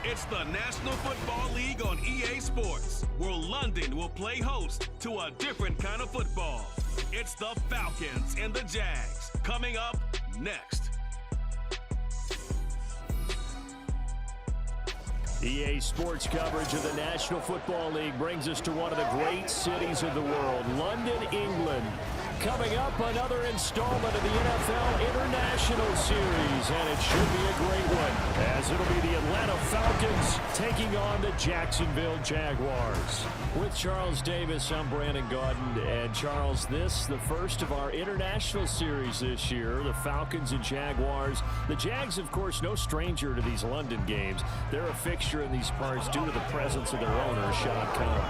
It's the National Football League on EA Sports, where London will play host to a different kind of football. It's the Falcons and the Jags, coming up next. EA Sports coverage of the National Football League brings us to one of the great cities of the world, London, England. Coming up, another installment of the NFL International Series, and it should be a great one, as it'll be the Atlanta Falcons taking on the Jacksonville Jaguars. With Charles Davis, I'm Brandon Gaudin, and Charles, this the first of our International Series this year, the Falcons and Jaguars. The Jags, of course, no stranger to these London games. They're a fixture in these parts due to the presence of their owner, Sean Cohn.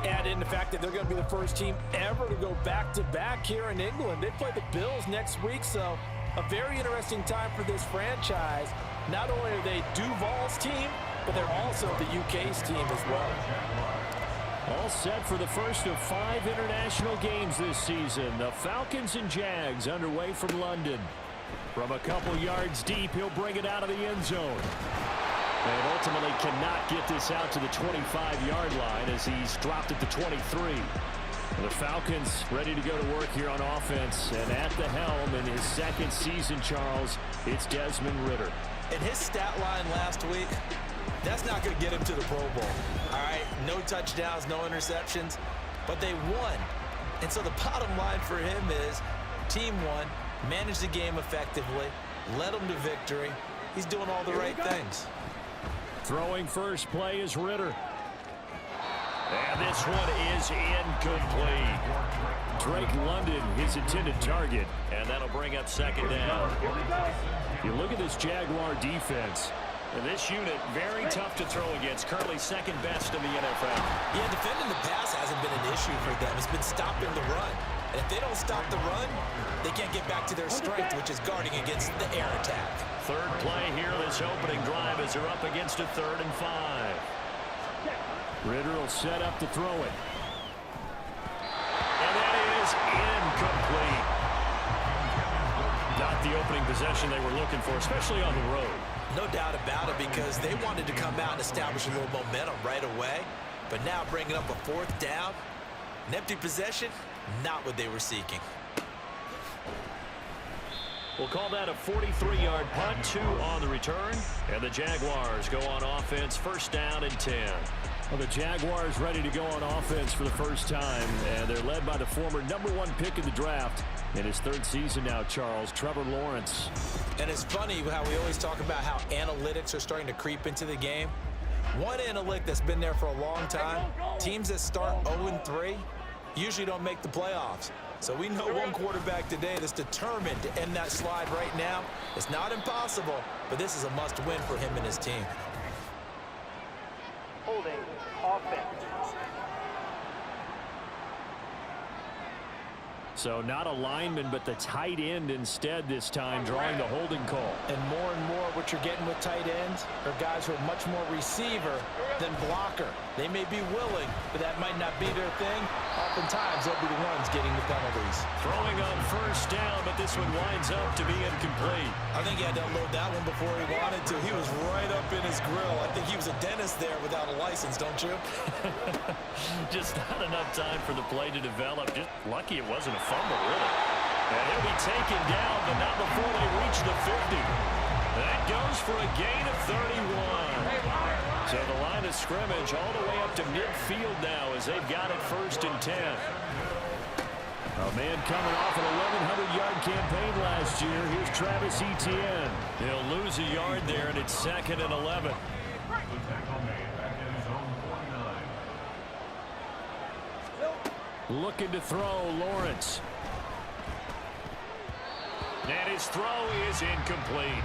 Add in the fact that they're going to be the first team ever to go back-to-back here in England. They play the Bills next week, so a very interesting time for this franchise. Not only are they Duval's team, but they're also the UK's team as well. All set for the first of 5 international games this season. The Falcons and Jags underway from London. From a couple yards deep, he'll bring it out of the end zone. And ultimately cannot get this out to the 25-yard line as he's dropped at the 23. The Falcons ready to go to work here on offense. And at the helm in his second season, Charles, it's Desmond Ridder. In his stat line last week, that's not going to get him to the Pro Bowl. All right, no touchdowns, no interceptions, but they won. And so the bottom line for him is team won, managed the game effectively, led them to victory. He's doing all the right things. Throwing first play is Ridder. And this one is incomplete. Drake London, his intended target, and that'll bring up second down. You look at this Jaguar defense. And this unit, very tough to throw against. Currently second best in the NFL. Yeah, defending the pass hasn't been an issue for them. It's been stopping the run. And if they don't stop the run, they can't get back to their strength, which is guarding against the air attack. Third play here, this opening drive as they're up against a 3rd and 5. Ridder will set up to throw it. And that is incomplete. Not the opening possession they were looking for, especially on the road. No doubt about it, because they wanted to come out and establish a little momentum right away. But now bringing up a 4th down, an empty possession, not what they were seeking. We'll call that a 43-yard punt, 2 on the return. And the Jaguars go on offense, 1st down and 10. Well, the Jaguars ready to go on offense for the first time, and they're led by the former #1 pick in the draft. In his 3rd season now, Charles, Trevor Lawrence. And it's funny how we always talk about how analytics are starting to creep into the game. One analytic that's been there for a long time, teams that start 0-3 usually don't make the playoffs. So we know one quarterback today that's determined to end that slide right now. It's not impossible, but this is a must-win for him and his team. Holding offense. So not a lineman, but the tight end instead this time, drawing the holding call. And more what you're getting with tight ends are guys who are much more receiver than blocker. They may be willing, but that might not be their thing. Oftentimes, they'll be the ones getting the penalties. Throwing on 1st down, but this one winds up to be incomplete. I think he had to unload that one before he wanted to. He was right up in his grill. I think he was a dentist there without a license, don't you? Just not enough time for the play to develop. Just lucky it wasn't a fumble, really. And he'll be taken down, but not before they reach the 50. That goes for a gain of 31. So the line of scrimmage all the way up to midfield now as they've got it 1st and 10. A man coming off an 1,100-yard campaign last year. Here's Travis Etienne. He'll lose a yard there, and it's 2nd and 11. Looking to throw, Lawrence. And his throw is incomplete.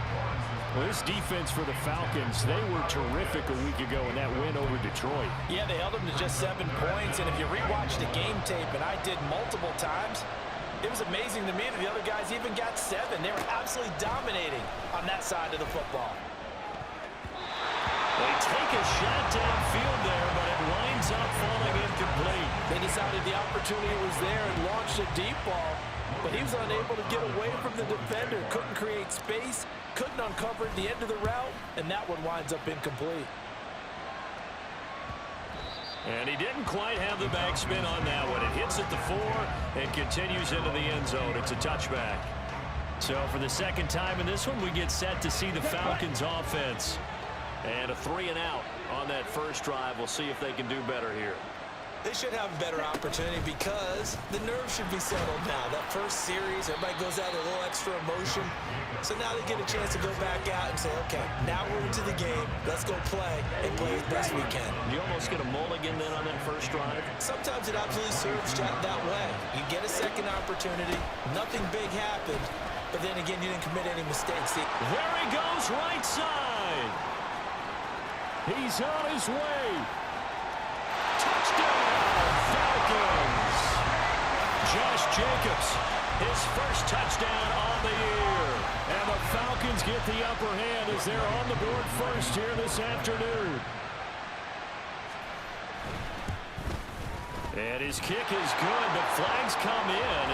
Well, this defense for the Falcons, they were terrific a week ago in that win over Detroit. Yeah, they held them to just 7 points, and if you rewatch the game tape, and I did multiple times, it was amazing to me that the other guys even got 7. They were absolutely dominating on that side of the football. They take a shot downfield there, but it winds up falling incomplete. They decided the opportunity was there and launched a deep ball, but he was unable to get away from the defender, couldn't create space, couldn't uncover the end of the route, and that one winds up incomplete. And he didn't quite have the backspin on that one. It hits at the 4 and continues into the end zone. It's a touchback. So for the second time in this one, we get set to see the Falcons offense. And a 3-and-out on that first drive. We'll see if they can do better here. They should have a better opportunity because the nerves should be settled now. That first series, everybody goes out with a little extra emotion. So now they get a chance to go back out and say, okay, now we're into the game. Let's go play and play as best we can. You almost get a mulligan then on that first drive? Sometimes it absolutely serves that way. You get a second opportunity. Nothing big happened. But then again, you didn't commit any mistakes. There he goes, right side. He's on his way. Touchdown, Falcons. Josh Jacobs, his first touchdown on the year. And the Falcons get the upper hand as they're on the board first here this afternoon. And his kick is good, but flags come in.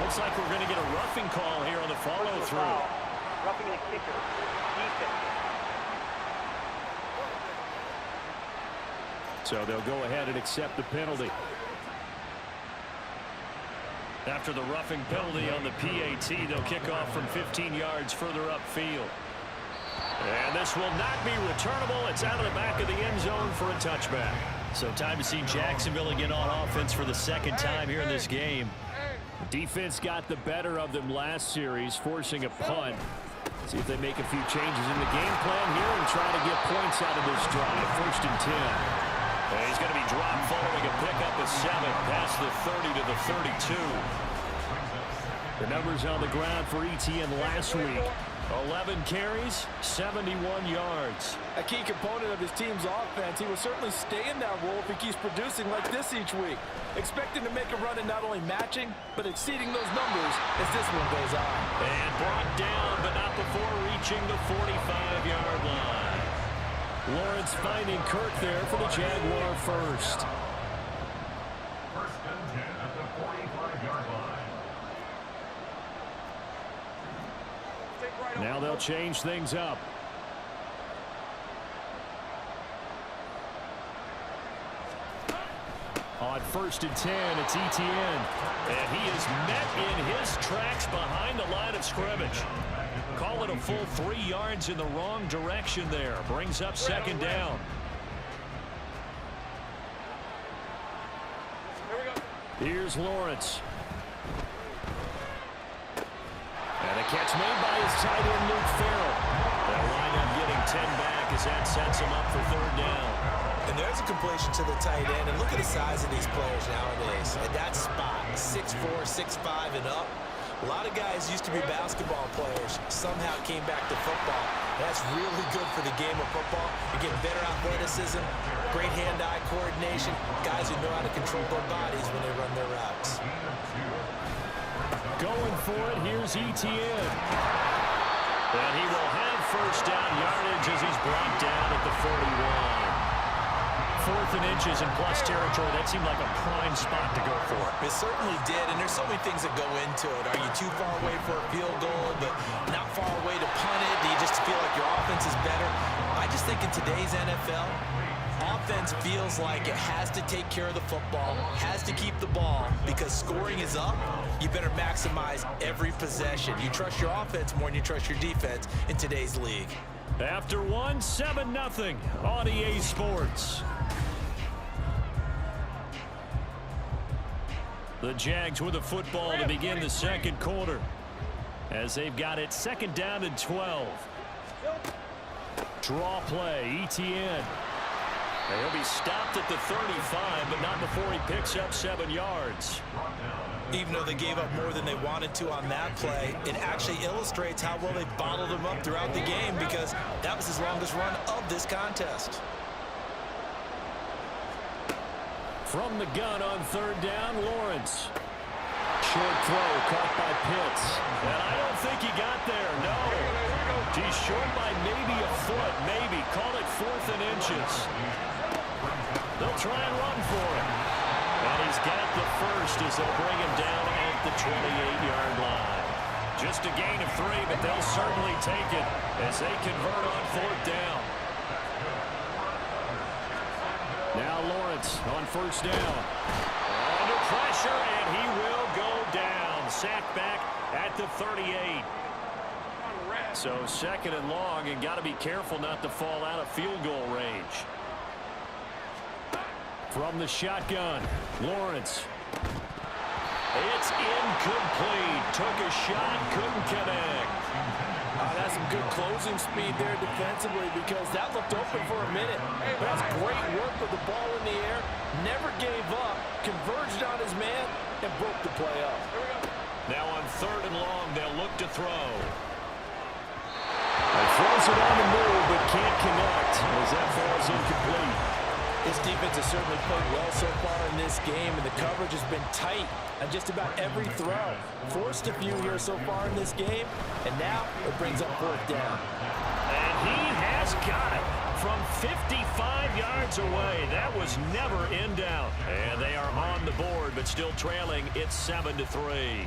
Looks like we're going to get a roughing call here on the follow-through. Roughing the kicker. Defense. So they'll go ahead and accept the penalty. After the roughing penalty on the PAT, they'll kick off from 15 yards further upfield. And this will not be returnable. It's out of the back of the end zone for a touchback. So time to see Jacksonville again on offense for the second time here in this game. Defense got the better of them last series, forcing a punt. See if they make a few changes in the game plan here and try to get points out of this drive. 1st and 10. And he's going to be dropped following a pickup of 7 past the 30 to the 32. The numbers on the ground for ETN last week. 11 carries, 71 yards. A key component of his team's offense. He will certainly stay in that role if he keeps producing like this each week. Expect him to make a run at not only matching, but exceeding those numbers as this one goes on. And brought down, but not before reaching the 45-yard line. Lawrence finding Kirk there for the Jaguar first. First and 10 at the 45-yard line. Now they'll change things up. On 1st and 10, it's ETN. And he is met in his tracks behind the line of scrimmage. Call it a full 3 yards in the wrong direction there. Brings up 2nd down. Here's Lawrence. And a catch made by his tight end, Luke Farrell. They'll wind up getting 10 back as that sets him up for 3rd down. And there's a completion to the tight end. And look at the size of these players nowadays. At that spot, 6'4", 6'5", and up. A lot of guys used to be basketball players. Somehow came back to football. That's really good for the game of football. You're getting better athleticism, great hand-eye coordination, guys who know how to control their bodies when they run their routes. Going for it, here's ETN. And he will have 1st down yardage as he's brought down at the 41. 4th and inches in plus territory. That seemed like a prime spot to go for. It certainly did, and there's so many things that go into it. Are you too far away for a field goal, but not far away to punt it? Do you just feel like your offense is better? I just think in today's NFL, offense feels like it has to take care of the football, has to keep the ball, because scoring is up. You better maximize every possession. You trust your offense more than you trust your defense in today's league. After 7-0 on EA Sports. The Jags with the football to begin the 2nd quarter as they've got it 2nd down and 12. Draw play, ETN. He'll be stopped at the 35, but not before he picks up 7 yards. Even though they gave up more than they wanted to on that play, it actually illustrates how well they bottled him up throughout the game, because that was his longest run of this contest. From the gun on 3rd down, Lawrence. Short throw caught by Pitts. And I don't think he got there, no. He's short by maybe a foot, maybe. Call it 4th and inches. They'll try and run for it. And he's got the first as they'll bring him down at the 28-yard line. Just a gain of 3, but they'll certainly take it as they convert on 4th down. Now Lawrence on first down. Under pressure, and he will go down. Sacked back at the 38. So second and long, and got to be careful not to fall out of field goal range. From the shotgun, Lawrence. It's incomplete. Took a shot, couldn't connect. That's some good closing speed there defensively because that looked open for a minute. But that's great work with the ball in the air. Never gave up, converged on his man, and broke the play up. Now on third and long, they'll look to throw. He throws it on the move, but can't connect as that falls incomplete. This defense has certainly played well so far in this game, and the coverage has been tight on just about every throw. Forced a few here so far in this game, and now it brings up fourth down. And he has got it from 55 yards away. That was never in doubt. And they are on the board, but still trailing. It's 7-3.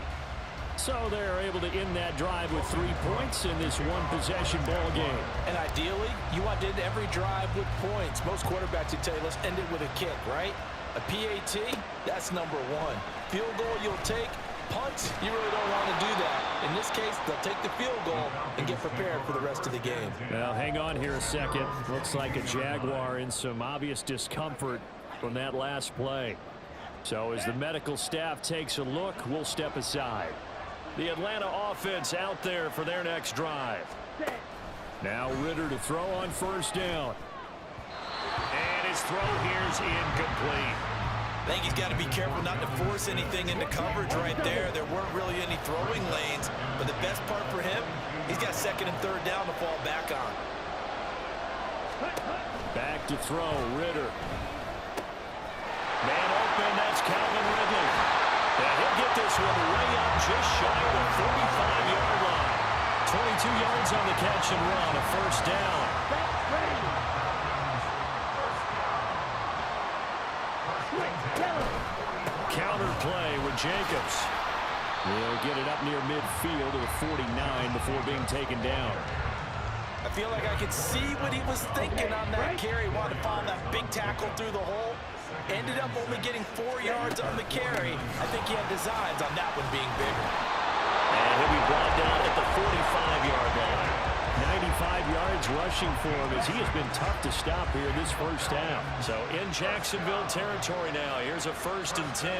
So they're able to end that drive with 3 points in this one-possession ball game. And ideally, you want to end every drive with points. Most quarterbacks would tell you, let's end it with a kick, right? A PAT, that's number one. Field goal you'll take. Punts, you really don't want to do that. In this case, they'll take the field goal and get prepared for the rest of the game. Well, hang on here a second. Looks like a Jaguar in some obvious discomfort from that last play. So as the medical staff takes a look, we'll step aside. The Atlanta offense out there for their next drive. Now Ritter to throw on first down. And his throw here's incomplete. I think he's got to be careful not to force anything into coverage right there. There weren't really any throwing lanes, but the best part for him, he's got second and third down to fall back on. Back to throw, Ritter. Man open, that's Calvin Ridley. And he'll get this one way up just shy of the 45-yard line. 22 yards on the catch and run, a first down. Counter play with Jacobs. He'll get it up near midfield to the 49 before being taken down. I feel like I could see what he was thinking on that carry. Wanted to follow that big tackle through the hole. Ended up only getting 4 yards on the carry. I think he had designs on that one being bigger. And he'll be brought down at the 45-yard line. 95 yards rushing for him as he has been tough to stop here this first half. So in Jacksonville territory now. Here's a 1st and 10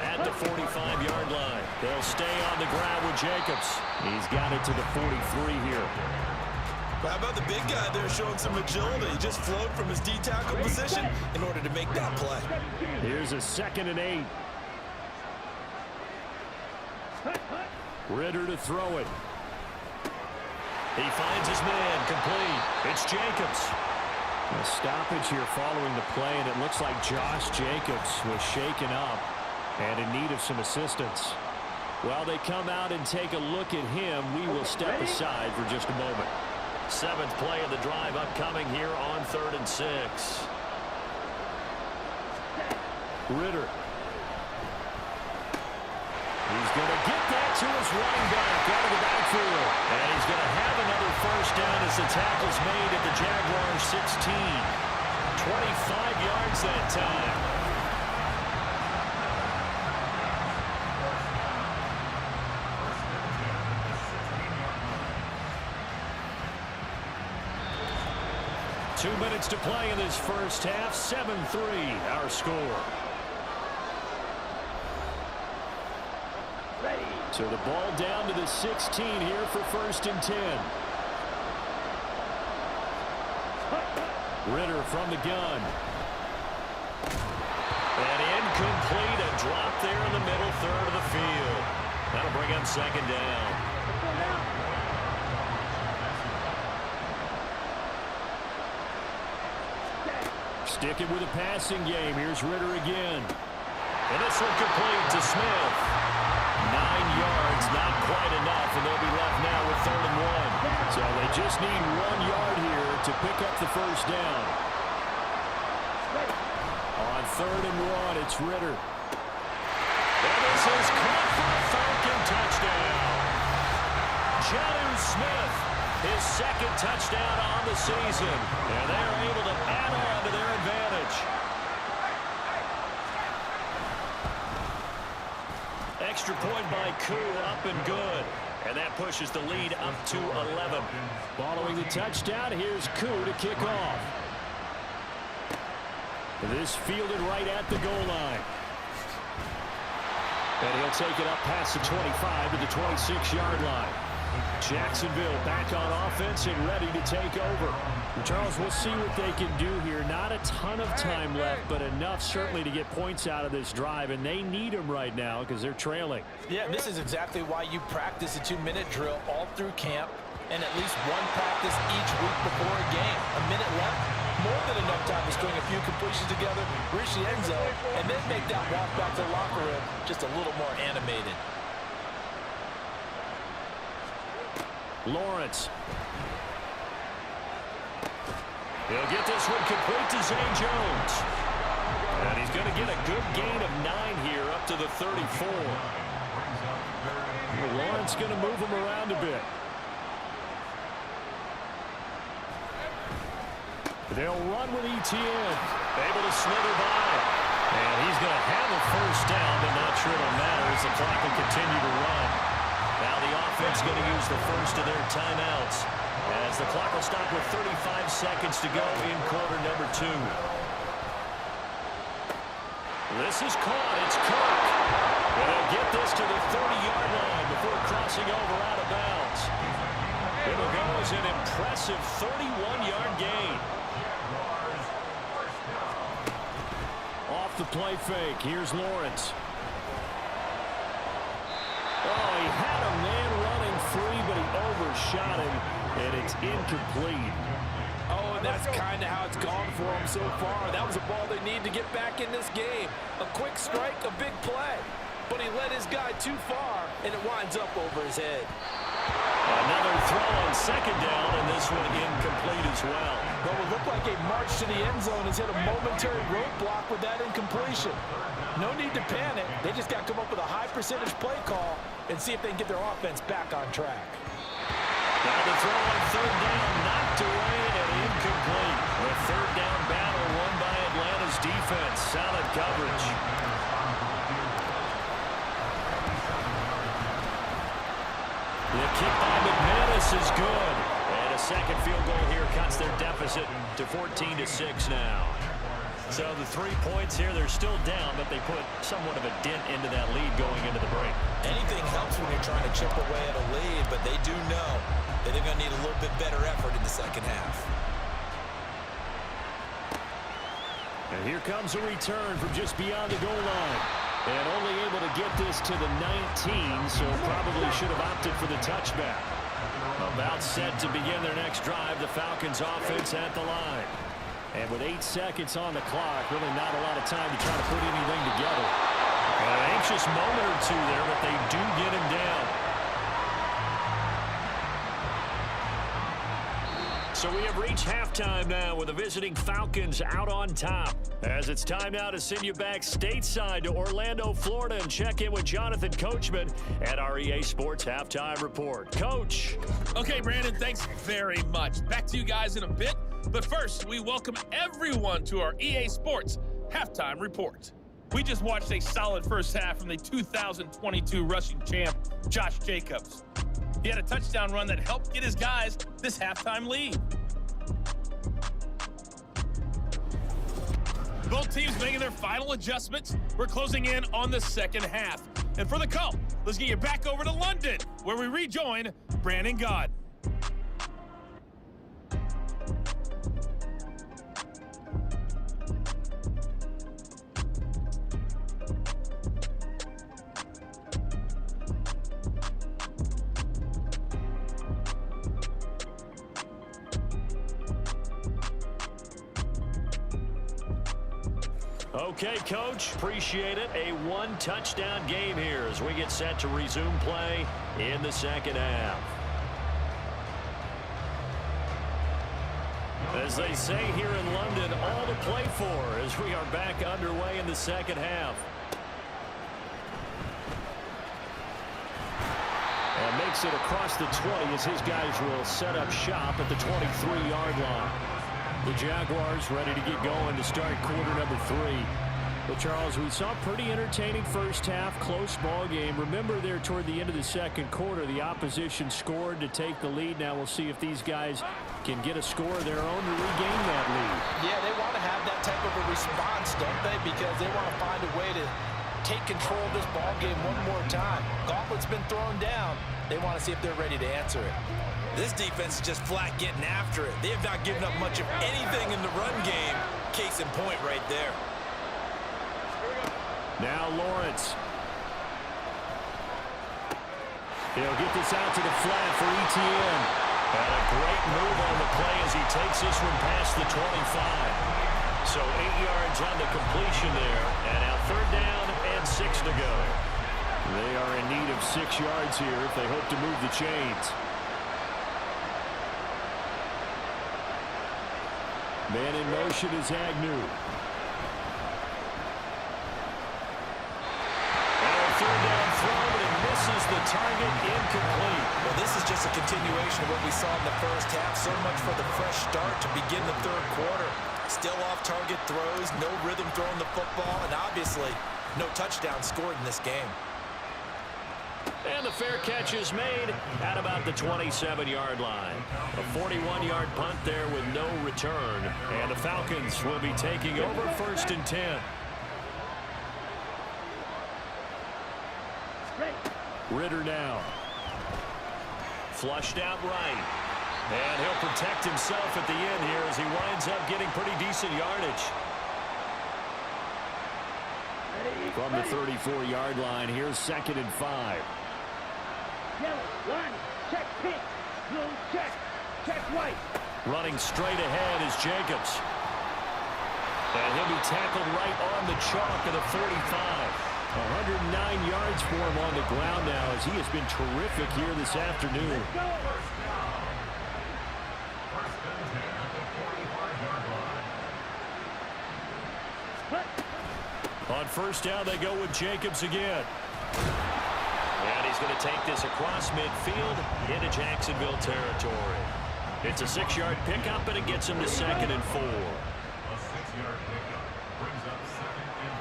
at the 45-yard line. They'll stay on the ground with Jacobs. He's got it to the 43 here. How about the big guy there showing some agility? He just flowed from his D-tackle position in order to make that play. Here's a 2nd and 8. Ritter to throw it. He finds his man, complete. It's Jacobs. A stoppage here following the play, and it looks like Josh Jacobs was shaken up and in need of some assistance. While they come out and take a look at him, we will step aside for just a moment. 7th play of the drive upcoming here on 3rd and 6. Ritter. He's going to get that to his running back out of the backfield. And he's going to have another first down as the tackle's made at the Jaguars 16. 25 yards that time. Two minutes to play in this first half. 7-3 our score. So the ball down to the 16 here for 1st and 10. Ritter from the gun. And incomplete. A drop there in the middle third of the field. That'll bring up 2nd down. Sticking with a passing game. Here's Ritter again. And this one complete to Smith. 9 yards, not quite enough, and they'll be left now with 3rd and 1. So they just need 1 yard here to pick up the first down. On 3rd and 1, it's Ritter. And this is caught for a Falcon touchdown. Jonnu Smith, his 2nd touchdown on the season. And they're able to add on to their advantage. extra point by Koo, up and good. And that pushes the lead up to 11. Following the touchdown, here's Koo to kick off. This fielded right at the goal line. And he'll take it up past the 25 to the 26-yard line. Jacksonville back on offense and ready to take over. Charles, we'll see what they can do here. Not a ton of time left, but enough certainly to get points out of this drive, and they need them right now because they're trailing. Yeah, this is exactly why you practice a 2-minute drill all through camp and at least one practice each week before a game. A minute left, more than enough time to string a few completions together, reach the end zone, and then make that walk back to the locker room just a little more animated. Lawrence. He'll get this one complete to Zay Jones. And he's going to get a good gain of 9 here up to the 34. Lawrence going to move him around a bit. They'll run with Etienne. Able to slither by. And he's going to have a first down, but not sure it'll matter as the clock will continue to run. Now the offense going to use the first of their timeouts as the clock will stop with 35 seconds to go in quarter number 2. This is caught. It's Kirk. And they'll get this to the 30-yard line before crossing over out of bounds. It'll go as an impressive 31-yard gain. Off the play fake. Here's Lawrence. Oh, he had a man running free, but he overshot him, and it's incomplete. Oh, and that's kind of how it's gone for him so far. That was a ball they need to get back in this game. A quick strike, a big play. But he led his guy too far, and it winds up over his head. Another throw on second down, and this one incomplete as well. But what looked like a march to the end zone has hit a momentary roadblock with that incompletion. No need to panic. They just got to come up with a high percentage play call and see if they can get their offense back on track. Now the throw on third down, knocked away and incomplete. The third down battle won by Atlanta's defense. Solid coverage. The kick by McManus is good. And a second field goal here cuts their deficit to 14-6 now. So the 3 points here, they're still down, but they put somewhat of a dent into that lead going into the break. Anything helps when you're trying to chip away at a lead, but they do know that they're going to need a little bit better effort in the second half. And here comes a return from just beyond the goal line. And only able to get this to the 19, so probably should have opted for the touchback. About set to begin their next drive, the Falcons offense at the line. And with 8 seconds on the clock, really not a lot of time to try to put anything together. An anxious moment or two there, but they do get him down. So we have reached halftime now with the visiting Falcons out on top. As it's time now to send you back stateside to Orlando, Florida, and check in with Jonathan Coachman at our EA Sports Halftime Report. Coach. Okay, Brandon, thanks very much. Back to you guys in a bit. But first, we welcome everyone to our EA Sports Halftime Report. We just watched a solid first half from the 2022 rushing champ, Josh Jacobs. He had a touchdown run that helped get his guys this halftime lead. Both teams making their final adjustments. We're closing in on the second half. And for the call, let's get you back over to London, where we rejoin Brandon Gaud. Okay, Coach, appreciate it. A one-touchdown game here as we get set to resume play in the second half. As they say here in London, all to play for as we are back underway in the second half. And makes it across the 20 as his guys will set up shop at the 23-yard line. The Jaguars ready to get going to start quarter number 3. Well, Charles, we saw a pretty entertaining first half, close ball game. Remember there toward the end of the second quarter, the opposition scored to take the lead. Now we'll see if these guys can get a score of their own to regain that lead. Yeah, they want to have that type of a response, don't they? Because they want to find a way to take control of this ball game one more time. Gauntlet's been thrown down. They want to see if they're ready to answer it. This defense is just flat getting after it. They have not given up much of anything in the run game. Case in point right there. Now Lawrence. He'll get this out to the flat for Etienne. And a great move on the play as he takes this one past the 25. So 8 yards on the completion there. And now third down and 6 to go. They are in need of 6 yards here if they hope to move the chains. Man in motion is Agnew. And a third down throw, and it misses the target, incomplete. Well, this is just a continuation of what we saw in the first half. So much for the fresh start to begin the third quarter. Still off-target throws, no rhythm throwing the football, and obviously no touchdown scored in this game. And the fair catch is made at about the 27-yard line. A 41-yard punt there with no return. And the Falcons will be taking over 1st and 10. Ritter now. Flushed out right. And he'll protect himself at the end here as he winds up getting pretty decent yardage. From the 34-yard line, here's 2nd and 5. Yellow, line, check pink, blue, check white. Running straight ahead is Jacobs. And he'll be tackled right on the chalk of the 45. 109 yards for him on the ground now as he has been terrific here this afternoon. On first down, they go with Jacobs again. And he's going to take this across midfield into Jacksonville territory. It's a 6-yard pickup, and it gets him to 2nd and 4. A 6-yard pickup brings up 2nd and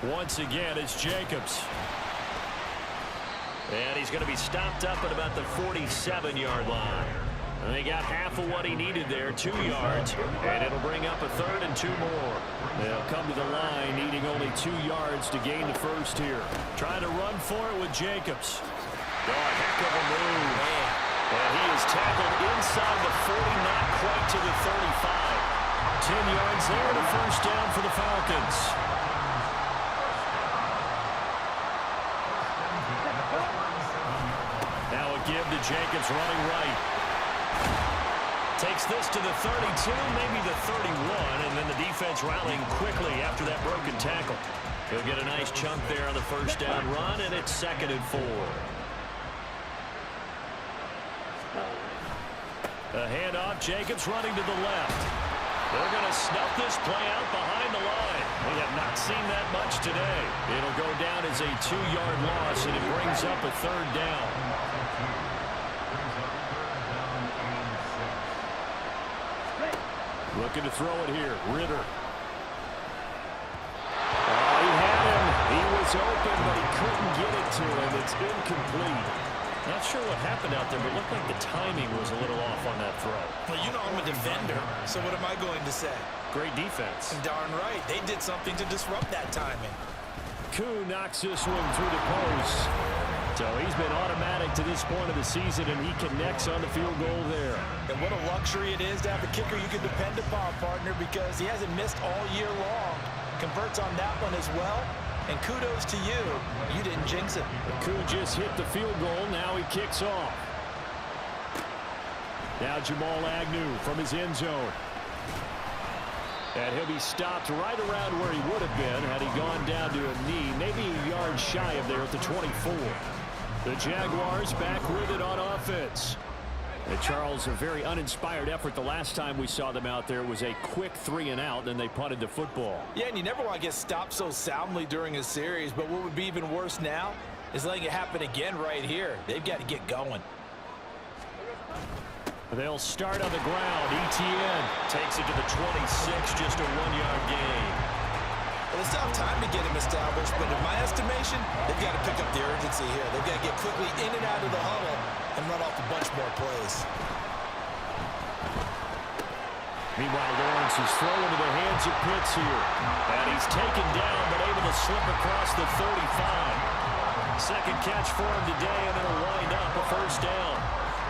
4. Once again, it's Jacobs. And he's going to be stopped up at about the 47-yard line. And they got half of what he needed there, 2 yards, and it'll bring up a 3rd and 2 more. They'll come to the line needing only 2 yards to gain the first here. Trying to run for it with Jacobs. Oh, a heck of a move. And he is tackled inside the 40, not quite to the 35. 10 yards there, and a first down for the Falcons. Now a give to Jacobs running right. Takes this to the 32, maybe the 31, and then the defense rallying quickly after that broken tackle. He'll get a nice chunk there on the first down run, and it's 2nd and 4. A handoff, Jacobs running to the left. They're going to snuff this play out behind the line. We have not seen that much today. It'll go down as a 2-yard loss, and it brings up a 3rd down. Looking to throw it here. Ritter. Oh, he had him. He was open, but he couldn't get it to him. It's incomplete. Not sure what happened out there, but it looked like the timing was a little off on that throw. Well, you know I'm a defender, so what am I going to say? Great defense. Darn right. They did something to disrupt that timing. Koo knocks this one through the post. So he's been automatic to this point of the season, and he connects on the field goal there. And what a luxury it is to have a kicker you can depend upon, partner, because he hasn't missed all year long. Converts on that one as well. And kudos to you. You didn't jinx it. Koo just hit the field goal. Now he kicks off. Now Jamal Agnew from his end zone. And he'll be stopped right around where he would have been had he gone down to a knee, maybe a yard shy of there at the 24. The Jaguars back with it on offense. And Charles, a very uninspired effort the last time we saw them out there was a quick 3-and-out, then they punted the football. Yeah, and you never want to get stopped so soundly during a series, but what would be even worse now is letting it happen again right here. They've got to get going. They'll start on the ground. Etienne takes it to the 26, just a 1-yard gain. Well, they still have time to get him established, but in my estimation, they've got to pick up the urgency here. They've got to get quickly in and out of the huddle and run off a bunch more plays. Meanwhile, Lawrence is thrown into the hands of Pitts here. And he's taken down, but able to slip across the 35. Second catch for him today, and it'll wind up a first down.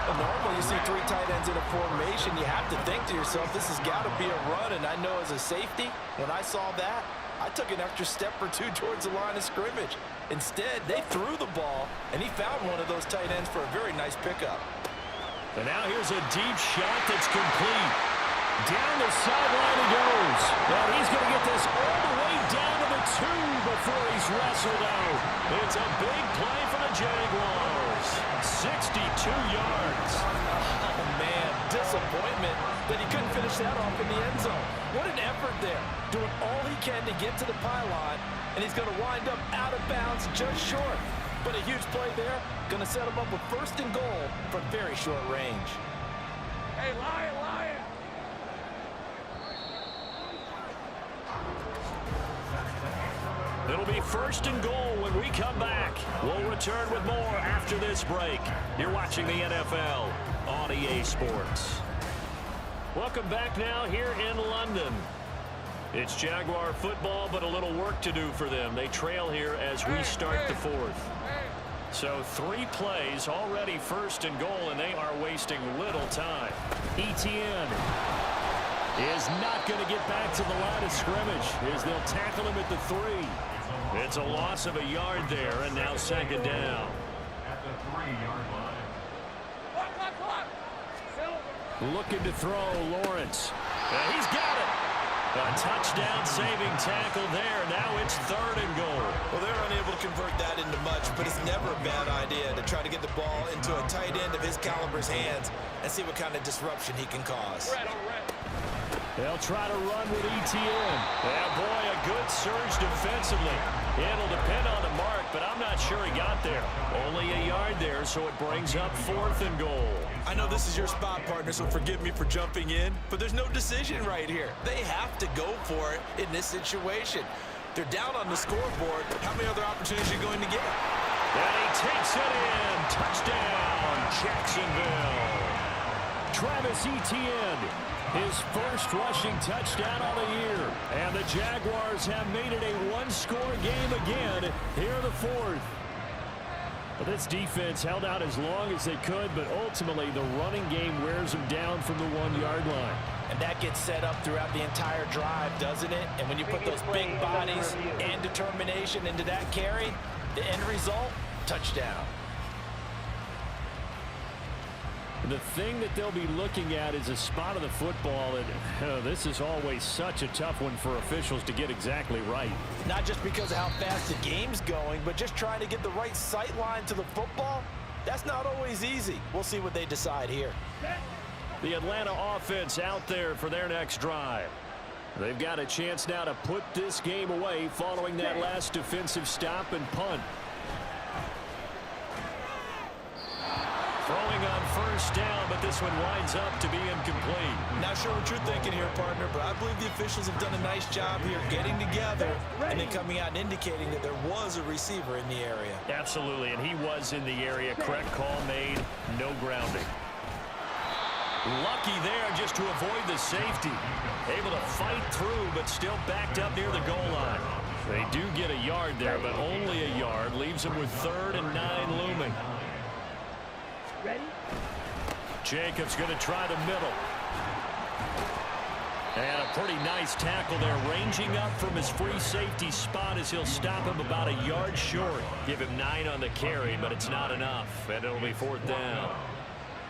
Well, normally you see 3 tight ends in a formation, you have to think to yourself, this has got to be a run. And I know as a safety, when I saw that, I took an extra step or two towards the line of scrimmage. Instead, they threw the ball, and he found one of those tight ends for a very nice pickup. And now here's a deep shot that's complete. Down the sideline he goes. And he's going to get this all the way down to the 2 before he's wrestled out. It's a big play for the Jaguars. 62 yards. Oh, man, disappointment that he couldn't finish that off in the end zone. What an effort there. Doing all he can to get to the pylon, and he's going to wind up out of bounds just short. But a huge play there. Going to set him up with 1st and goal from very short range. Hey, Lion, Lion! It'll be 1st and goal when we come back. We'll return with more after this break. You're watching the NFL on EA Sports. Welcome back now here in London. It's Jaguar football, but a little work to do for them. They trail here as we start the 4th. So 3 plays, already 1st and goal, and they are wasting little time. Etienne is not going to get back to the line of scrimmage as they'll tackle him at the 3. It's a loss of a yard there, and now 2nd down. At the 3-yard line. Looking to throw, Lawrence. And he's got it. A touchdown-saving tackle there. Now it's 3rd and goal. Well, they're unable to convert that into much, but it's never a bad idea to try to get the ball into a tight end of his caliber's hands and see what kind of disruption he can cause. They'll try to run with Etienne. Yeah, boy, a good surge defensively. It'll depend on the mark, but I'm not sure he got there. Only a yard there, so it brings up 4th and goal. I know this is your spot, partner, so forgive me for jumping in, but there's no decision right here. They have to go for it in this situation. They're down on the scoreboard. How many other opportunities are you going to get? And he takes it in. Touchdown, Jacksonville. Travis Etienne, his 1st rushing touchdown on the year. And the Jaguars have made it a 1-score game again here in the 4th. But this defense held out as long as they could, but ultimately the running game wears them down from the 1-yard line. And that gets set up throughout the entire drive, doesn't it? And when you put those big bodies and determination into that carry, the end result, touchdown. The thing that they'll be looking at is a spot of the football, and this is always such a tough one for officials to get exactly right. Not just because of how fast the game's going, but just trying to get the right sight line to the football. That's not always easy. We'll see what they decide here. The Atlanta offense out there for their next drive. They've got a chance now to put this game away following that last defensive stop and punt. Throwing on 1st down, but this one winds up to be incomplete. Not sure what you're thinking here, partner, but I believe the officials have done a nice job here getting together and then coming out and indicating that there was a receiver in the area. Absolutely, and he was in the area. Correct call made, no grounding. Lucky there just to avoid the safety. Able to fight through, but still backed up near the goal line. They do get a yard there, but only a yard. Leaves them with 3rd and 9 looming. Ready? Jacobs going to try the middle. And a pretty nice tackle there, ranging up from his free safety spot as he'll stop him about a yard short. Give him 9 on the carry, but it's not enough, and it'll be 4th down.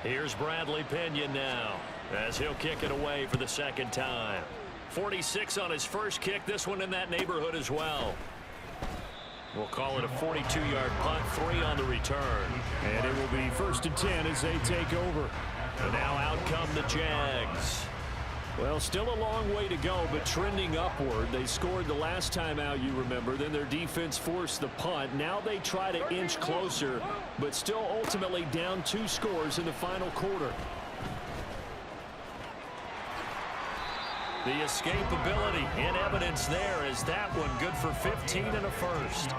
Here's Bradley Pinion now as he'll kick it away for the 2nd time. 46 on his first kick, this one in that neighborhood as well. We'll call it a 42-yard punt, 3 on the return. And it will be 1st and 10 as they take over. And now out come the Jags. Well, still a long way to go, but trending upward. They scored the last time out, you remember. Then their defense forced the punt. Now they try to inch closer, but still ultimately down 2 scores in the final quarter. The escapability in evidence there as that one good for 15 and a first.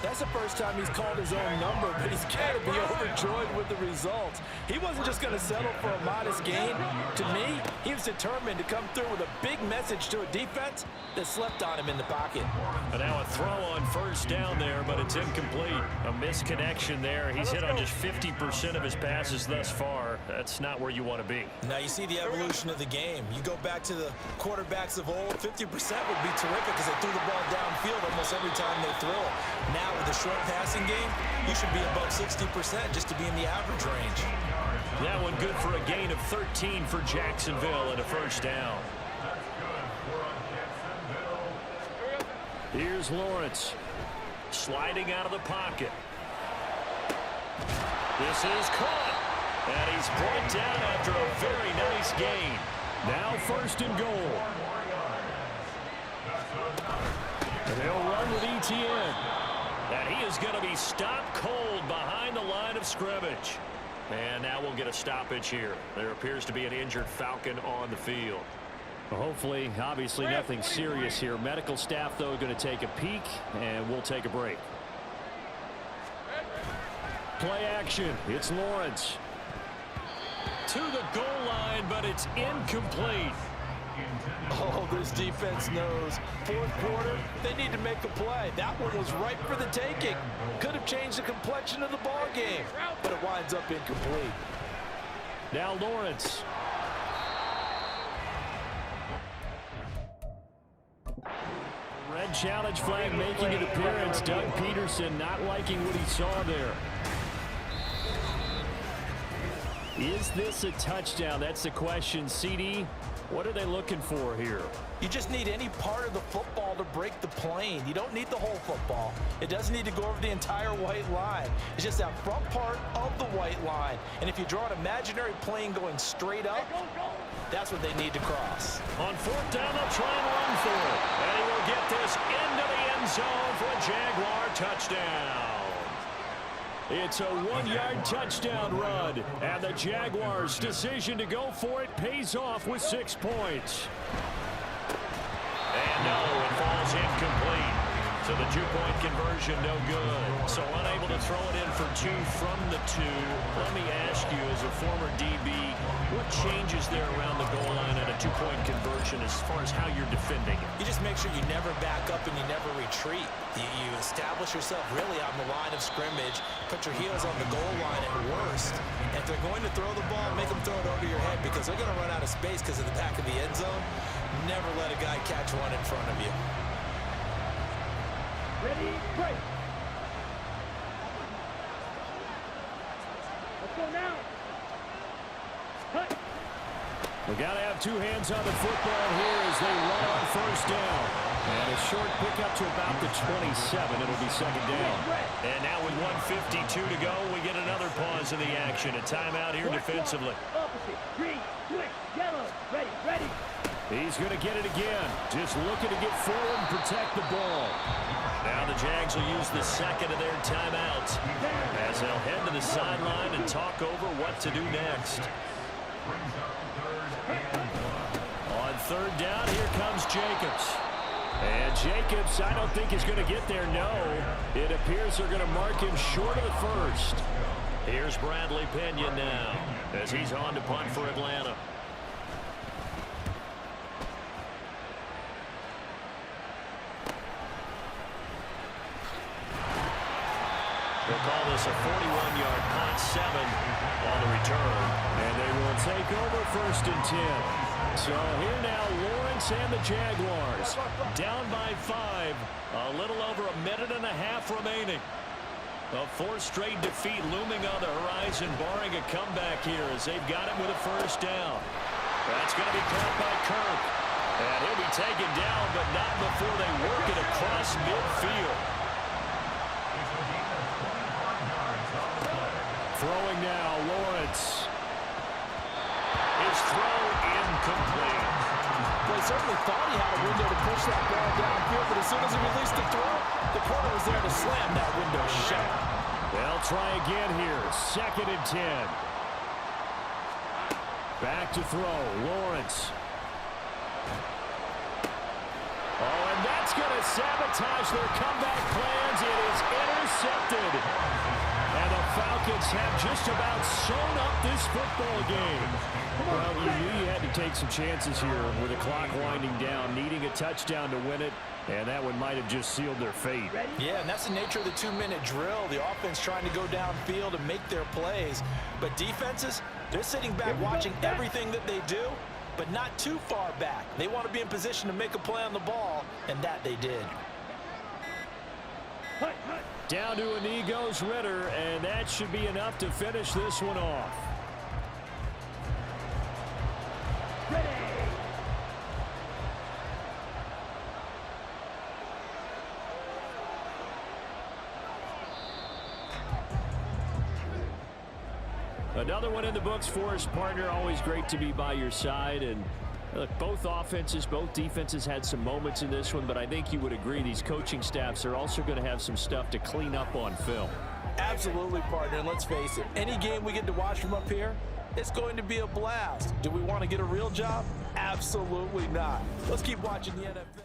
That's the first time he's called his own number, but he's got to be overjoyed with the results. He wasn't just going to settle for a modest gain. To me, he was determined to come through with a big message to a defense that slept on him in the pocket. And now a throw on first down there, but it's incomplete. A misconnection there. He's hit on just 50% of his passes thus far. That's not where you want to be. Now you see the evolution of the game. You go back to the quarterbacks of old, 50% would be terrific because they threw the ball downfield almost every time they throw it. Now with the short passing game, you should be above 60% just to be in the average range. That one good for a gain of 13 for Jacksonville and a first down. Here's Lawrence sliding out of the pocket. This is caught, and he's brought down after a very nice gain. Now first and goal. And they'll run with ETN. And he is going to be stopped cold behind the line of scrimmage. And now we'll get a stoppage here. There appears to be an injured Falcon on the field. Well, hopefully, obviously nothing serious here. Medical staff, though, going to take a peek, and we'll take a break. Play action. It's Lawrence. To the goal line, but it's incomplete. Oh, this defense knows. Fourth quarter, they need to make a play. That one was ripe for the taking. Could have changed the complexion of the ball game, but it winds up incomplete. Now Lawrence. Red challenge flag making an appearance. Doug Peterson not liking what he saw there. Is this a touchdown? That's the question. CD, what are they looking for here? You just need any part of the football to break the plane. You don't need the whole football. It doesn't need to go over the entire white line. It's just that front part of the white line. And if you draw an imaginary plane going straight up, that's what they need to cross. On fourth down, they'll try and run for it. And he will get this into the end zone for a Jaguar touchdown. It's a 1-yard touchdown run, and the Jaguars' decision to go for it pays off with 6 points. And no, it falls incomplete. So the 2-point conversion no good. So unable to throw it in for 2 from the 2. Let me ask you, as a former DB, what changes there around the goal line at a 2-point conversion as far as how you're defending it? You just make sure you never back up and you never retreat. You establish yourself really on the line of scrimmage, put your heels on the goal line at worst. And if they're going to throw the ball, make them throw it over your head because they're going to run out of space because of the back of the end zone. Never let a guy catch one in front of you. Ready, break. Let's go now. Cut. We got to have 2 hands on the football here as they run on first down. And a short pickup to about the 27. It'll be second down. And now with 1:52 to go, we get another pause in the action. A timeout here defensively. Opposite. Green, switch, yellow. Ready, ready. He's going to get it again. Just looking to get forward and protect the ball. Now the Jags will use the second of their timeouts as they'll head to the sideline and talk over what to do next. On third down, here comes Jacobs. And Jacobs, I don't think is going to get there. No, it appears they're going to mark him short of the first. Here's Bradley Pinion now as he's on to punt for Atlanta. They'll call this a 41-yard punt, 7 on the return. And they will take over first and 10. So here now, Lawrence and the Jaguars down by 5. A little over a minute and a half remaining. A 4th straight defeat looming on the horizon, barring a comeback here as they've got it with a first down. That's going to be caught by Kirk. And he'll be taken down, but not before they work it across midfield. Throwing now, Lawrence. His throw incomplete. Well, he certainly thought he had a window to push that ball downfield, but as soon as he released the throw, the corner was there to slam that window shut. They'll try again here. Second and 10. Back to throw. Lawrence. Oh, and that's going to sabotage their comeback plans. It is intercepted. And the Falcons have just about sewn up this football game. Well, you knew you had to take some chances here with the clock winding down, needing a touchdown to win it, and that one might have just sealed their fate. Yeah, and that's the nature of the 2-minute drill. The offense trying to go downfield and make their plays. But defenses, they're sitting back watching everything that they do, but not too far back. They want to be in position to make a play on the ball, and that they did. Down to a knee goes Ritter, and that should be enough to finish this one off. Another one in the books for us, partner. Always great to be by your side. And look, both offenses, both defenses had some moments in this one, but I think you would agree these coaching staffs are also going to have some stuff to clean up on film. Absolutely, partner. And let's face it, any game we get to watch from up here, it's going to be a blast. Do we want to get a real job? Absolutely not. Let's keep watching the NFL.